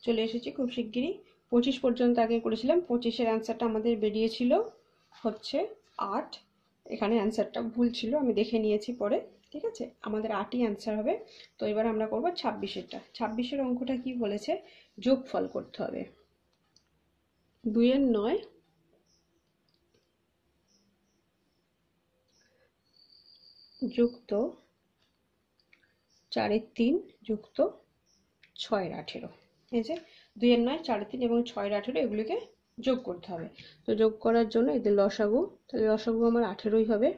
চলে এসেছি খুব শিগগিরই। 25 পর্যন্ত আগে করেছিলাম, 25-এর অ্যান্সারটা আমাদের বেরিয়েছিল হচ্ছে 8। এখানে অ্যান্সারটা ভুল ছিল, আমি দেখে নিয়েছি পরে। ঠিক আছে, আমাদের 8ই অ্যান্সার হবে। তো এবার আমরা করব 26-এরটা। 26-এর অঙ্কটা কি বলেছে, যোগফল করতে হবে। 2-এর 9 যুক্ত 4-এর 3 যুক্ত 6-এর 18। এই যে 2-এর 9, 4-এর 3 এবং 6-এর 18 এগুলিকে যোগ করতে হবে। তো যোগ করার জন্য এদের লসাগু, তাহলে লসাগু আমার 18ই হবে।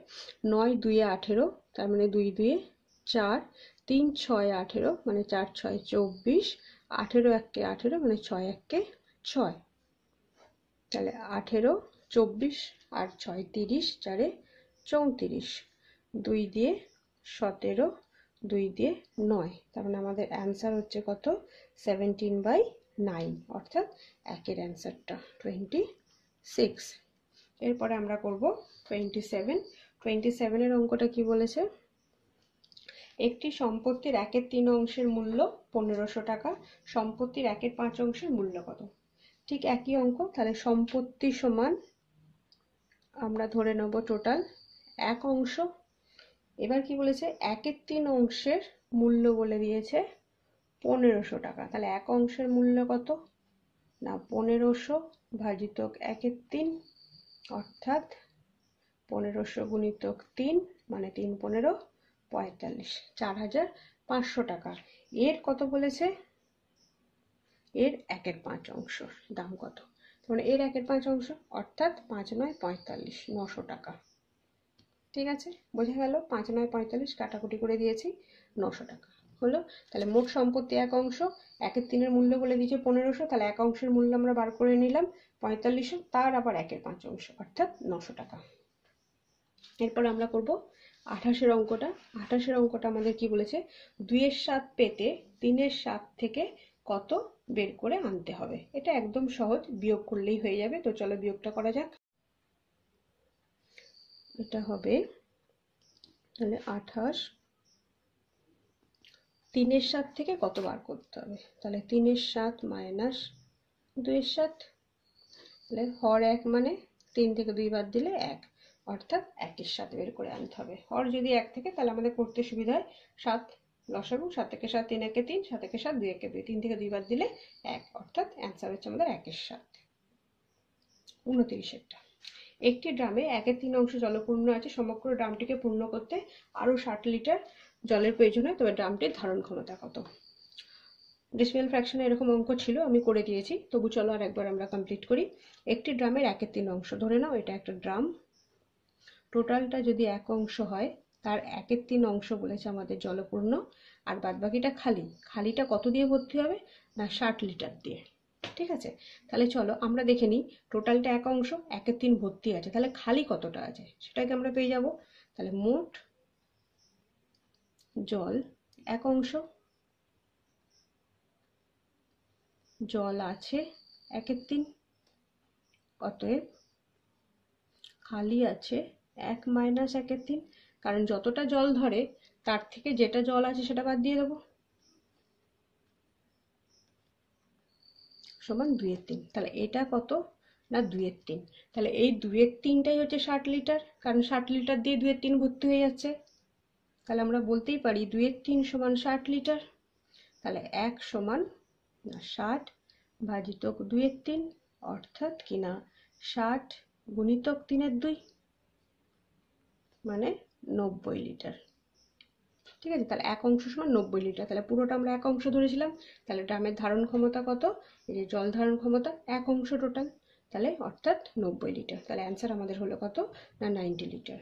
9 2-এ 18, তার মানে 2 2-এ 4, 3 6-এ 18 মানে 4 6 24, 18 1-কে 18 মানে 6 1-কে 6। তাহলে 18 24 আর 6 30, 4-এ 34, 2 দিয়ে 17, 2 দিয়ে 9, তার মানে আমাদের অ্যান্সার হচ্ছে কত, 17/9, অর্থাৎ একের অ্যান্সারটা 26। এরপরে আমরা করব 27। 27-এর অঙ্কটা কি বলেছে, একটি সম্পত্তির 1-এর 3 অংশের মূল্য 1500 টাকা, সম্পত্তির 1-এর 5 অংশের মূল্য কত। ঠিক একই অঙ্ক, তাহলে সম্পত্তি সমান আমরা ধরে নেব টোটাল 1 অংশ। এবার কি বলেছে, 1-এর 3 অংশের মূল্য বলে দিয়েছে 1500 টাকা। তাহলে 1 অংশের মূল্য কত না 1500 ভাজিত 1-এর 3, অর্থাৎ 1500 গুণিতক 3 মানে 3 15 45, 4500 টাকা। এর কত বলেছে, এর 1-এর 5 অংশ দাম কত, মানে এর 1-এর 5 অংশ, অর্থাৎ 5 9 45, 900 টাকা। ঠিক আছে, বোঝা গেল। 5 9 45 কাটাকুটি করে দিয়েছি, 900 টাকা হলো। তাহলে মোট সম্পত্তি 1 অংশ, 1-এর 3-এর মূল্য বলে দিয়েছে 1500, তাহলে 1 অংশের মূল্য আমরা বার করে নিলাম 4500, তার আবার 1-এর 5 অংশ অর্থাৎ 900 টাকা। এরপর আমরা করব 28-এর অঙ্কটা। 28-এর অঙ্কটা আমাদের কি বলেছে, 2-এর 7 পেতে 3-এর 7 থেকে কত বের করে আনতে হবে। এটা একদম সহজ, বিয়োগ করলেই হয়ে যাবে। তো চলো বিয়োগটা করা যাক। এটা হবে তাহলে 28, 3-এর 7 থেকে কত বার করতে হবে, তাহলে 3-এর 7 মাইনাস 2-এর 7, তাহলে হর 1 মানে 3 থেকে 2 বাদ দিলে 1, অর্থাৎ 1-এর 7 বের করে আনতে হবে। হর যদি 1 থেকে তাহলে আমাদের করতে সুবিধা হয় 7 লসাগু, 7 থেকে 7 3 1-এ 3, 7 থেকে 7 2 1-এ 2, 3 থেকে 2 বাদ দিলে 1, অর্থাৎ অ্যান্সার হচ্ছে আমাদের 1-এর 7। 29-এরটা, একটি ড্রামে 1-এর 3 অংশ জলপূর্ণ আছে, সমগ্র ড্রামটিকে পূর্ণ করতে আরো 60 লিটার জলের প্রয়োজন হয়, তবে ড্রামটির ধারণ ক্ষমতা কত। ডেসিমাল ফ্র্যাকশনে এরকম অঙ্ক ছিল, আমি করে দিয়েছি, তবু চলো আর একবার আমরা কমপ্লিট করি। একটি ড্রামের 1-এর 3 অংশ, ধরে নাও এটা একটা ড্রাম, টোটালটা যদি 1 অংশ হয়, তার 1-এর 3 অংশ বলেছে আমাদের জলপূর্ণ, আর বাদবাকিটা খালি। খালিটা কত দিয়ে ভর্তি হবে না 60 লিটার দিয়ে। ঠিক আছে, তাহলে চলো আমরা দেখে নিই, টোটালটা 1 অংশ, 1-এর 3 ভর্তি আছে, তাহলে খালি কতটা আছে সেটাকে আমরা পেয়ে যাব। তাহলে মোট জল 1 অংশ, জল আছে 1-এর 3, অতএব খালি আছে 1 মাইনাস 1-এর 3, কারণ যতটা জল ধরে তার থেকে যেটা জল আছে সেটা বাদ দিয়ে দেবো, সমান 2-এর 3। তাহলে এটা কত না 2-এর 3, তাহলে এই 2-এর 3টাই হচ্ছে 60 লিটার, কারণ 60 লিটার দিয়ে 2-এর 3 ভর্তি হয়ে যাচ্ছে। তাহলে আমরা বলতেই পারি 2-এর 3 সমান 60 লিটার। তাহলে 1 সমান না 60 ভাজিতক 2-এর 3, অর্থাৎ কিনা 60 গুণিতক 3-এর 2 মানে 90 লিটার। ঠিক আছে, তাহলে 1 অংশ সমান 90 লিটার, তাহলে পুরোটা আমরা 1 অংশ ধরেছিলাম। তাহলে ড্রামের ধারণ ক্ষমতা কত, এই যে জল ধারণ ক্ষমতা 1 অংশ টোটাল, তাহলে অর্থাৎ 90 লিটার। তাহলে অ্যান্সার আমাদের হলো কত না 90 লিটার।